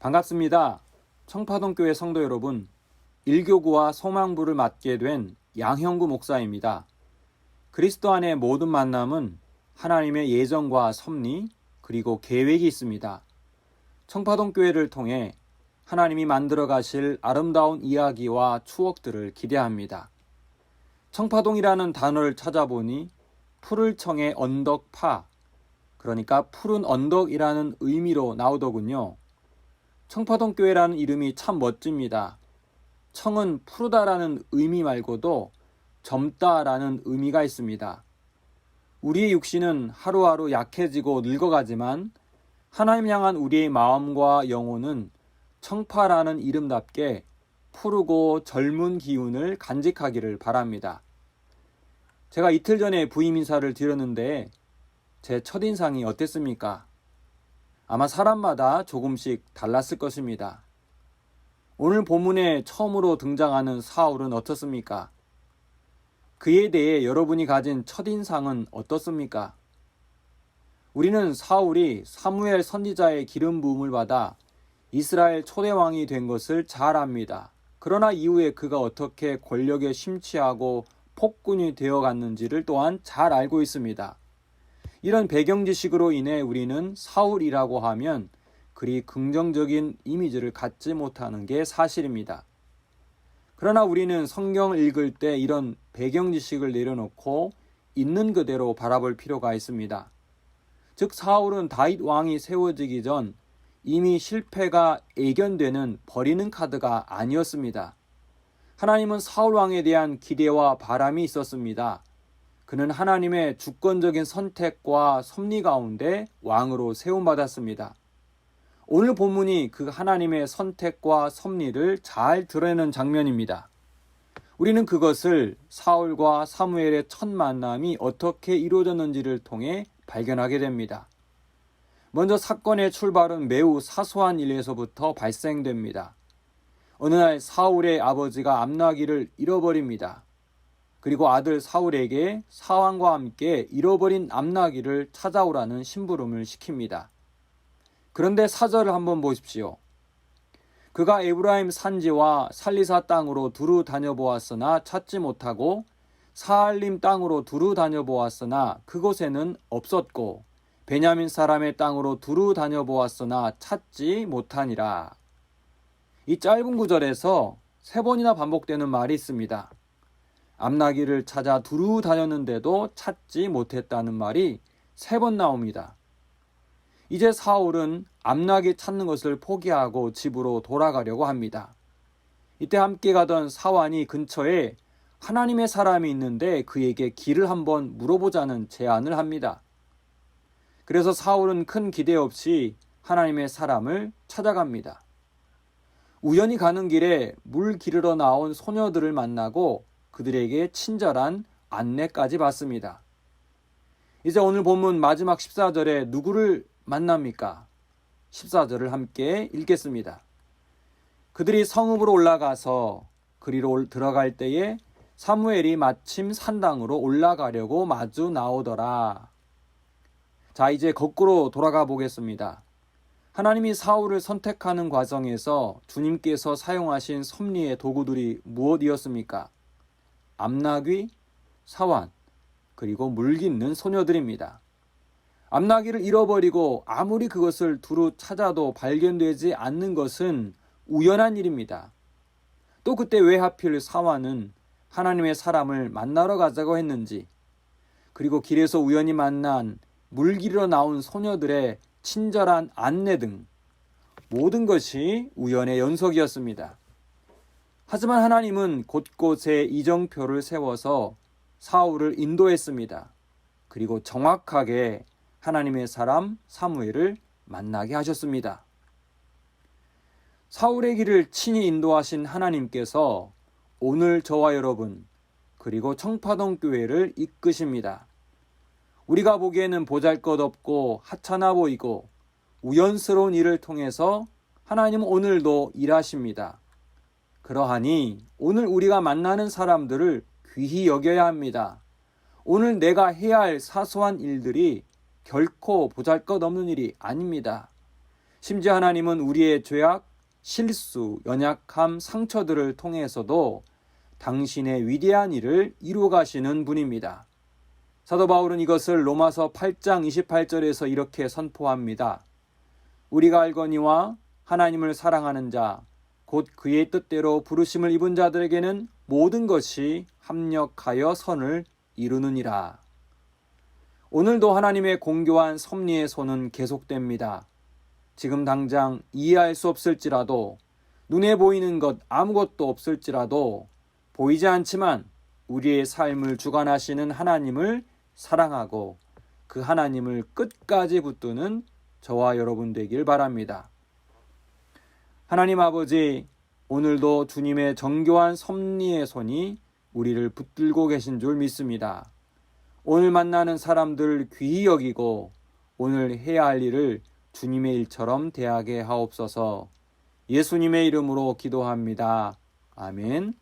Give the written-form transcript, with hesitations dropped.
반갑습니다. 청파동교회 성도 여러분, 일교구와 소망부를 맡게 된 양형구 목사입니다. 그리스도 안의 모든 만남은 하나님의 예정과 섭리 그리고 계획이 있습니다. 청파동교회를 통해 하나님이 만들어 가실 아름다운 이야기와 추억들을 기대합니다. 청파동이라는 단어를 찾아보니 푸를 청의 언덕파, 그러니까 푸른 언덕이라는 의미로 나오더군요. 청파동교회라는 이름이 참 멋집니다. 청은 푸르다라는 의미 말고도 젊다라는 의미가 있습니다. 우리의 육신은 하루하루 약해지고 늙어가지만 하나님 향한 우리의 마음과 영혼은 청파라는 이름답게 푸르고 젊은 기운을 간직하기를 바랍니다. 제가 이틀 전에 부임 인사를 드렸는데 제 첫인상이 어땠습니까? 아마 사람마다 조금씩 달랐을 것입니다. 오늘 본문에 처음으로 등장하는 사울은 어떻습니까? 그에 대해 여러분이 가진 첫인상은 어떻습니까? 우리는 사울이 사무엘 선지자의 기름 부음을 받아 이스라엘 초대왕이 된 것을 잘 압니다. 그러나 이후에 그가 어떻게 권력에 심취하고 폭군이 되어갔는지를 또한 잘 알고 있습니다. 이런 배경 지식으로 인해 우리는 사울이라고 하면 그리 긍정적인 이미지를 갖지 못하는 게 사실입니다. 그러나 우리는 성경을 읽을 때 이런 배경 지식을 내려놓고 있는 그대로 바라볼 필요가 있습니다. 즉 사울은 다윗 왕이 세워지기 전 이미 실패가 예견되는 버리는 카드가 아니었습니다. 하나님은 사울 왕에 대한 기대와 바람이 있었습니다. 그는 하나님의 주권적인 선택과 섭리 가운데 왕으로 세움받았습니다. 오늘 본문이 그 하나님의 선택과 섭리를 잘 드러내는 장면입니다. 우리는 그것을 사울과 사무엘의 첫 만남이 어떻게 이루어졌는지를 통해 발견하게 됩니다. 먼저 사건의 출발은 매우 사소한 일에서부터 발생됩니다. 어느 날 사울의 아버지가 암나귀를 잃어버립니다. 그리고 아들 사울에게 사왕과 함께 잃어버린 암나귀를 찾아오라는 심부름을 시킵니다. 그런데 사절을 한번 보십시오. 그가 에브라임 산지와 살리사 땅으로 두루 다녀보았으나 찾지 못하고 사알림 땅으로 두루 다녀보았으나 그곳에는 없었고 베냐민 사람의 땅으로 두루 다녀보았으나 찾지 못하니라. 이 짧은 구절에서 3번이나 반복되는 말이 있습니다. 암나귀를 찾아 두루 다녔는데도 찾지 못했다는 말이 3번 나옵니다. 이제 사울은 암나귀 찾는 것을 포기하고 집으로 돌아가려고 합니다. 이때 함께 가던 사환이 근처에 하나님의 사람이 있는데 그에게 길을 한번 물어보자는 제안을 합니다. 그래서 사울은 큰 기대 없이 하나님의 사람을 찾아갑니다. 우연히 가는 길에 물 기르러 나온 소녀들을 만나고 그들에게 친절한 안내까지 받습니다. 이제 오늘 본문 마지막 14절에 누구를 만납니까? 14절을 함께 읽겠습니다. 그들이 성읍으로 올라가서 그리로 들어갈 때에 사무엘이 마침 산당으로 올라가려고 마주 나오더라. 자, 이제 거꾸로 돌아가 보겠습니다. 하나님이 사울을 선택하는 과정에서 주님께서 사용하신 섭리의 도구들이 무엇이었습니까? 암나귀, 사환, 그리고 물깃는 소녀들입니다. 암나귀를 잃어버리고 아무리 그것을 두루 찾아도 발견되지 않는 것은 우연한 일입니다. 또 그때 왜 하필 사환은 하나님의 사람을 만나러 가자고 했는지, 그리고 길에서 우연히 만난 물기르러 나온 소녀들의 친절한 안내 등 모든 것이 우연의 연속이었습니다. 하지만 하나님은 곳곳에 이정표를 세워서 사울을 인도했습니다. 그리고 정확하게 하나님의 사람 사무엘을 만나게 하셨습니다. 사울의 길을 친히 인도하신 하나님께서 오늘 저와 여러분 그리고 청파동 교회를 이끄십니다. 우리가 보기에는 보잘것없고 하찮아 보이고 우연스러운 일을 통해서 하나님은 오늘도 일하십니다. 그러하니 오늘 우리가 만나는 사람들을 귀히 여겨야 합니다. 오늘 내가 해야 할 사소한 일들이 결코 보잘것없는 일이 아닙니다. 심지어 하나님은 우리의 죄악, 실수, 연약함, 상처들을 통해서도 당신의 위대한 일을 이루어 가시는 분입니다. 사도 바울은 이것을 로마서 8장 28절에서 이렇게 선포합니다. 우리가 알거니와 하나님을 사랑하는 자, 곧 그의 뜻대로 부르심을 입은 자들에게는 모든 것이 합력하여 선을 이루느니라. 오늘도 하나님의 공교한 섭리의 손은 계속됩니다. 지금 당장 이해할 수 없을지라도, 눈에 보이는 것 아무것도 없을지라도, 보이지 않지만 우리의 삶을 주관하시는 하나님을 사랑하고 그 하나님을 끝까지 붙드는 저와 여러분 되길 바랍니다. 하나님 아버지, 오늘도 주님의 정교한 섭리의 손이 우리를 붙들고 계신 줄 믿습니다. 오늘 만나는 사람들 귀히 여기고 오늘 해야 할 일을 주님의 일처럼 대하게 하옵소서. 예수님의 이름으로 기도합니다. 아멘.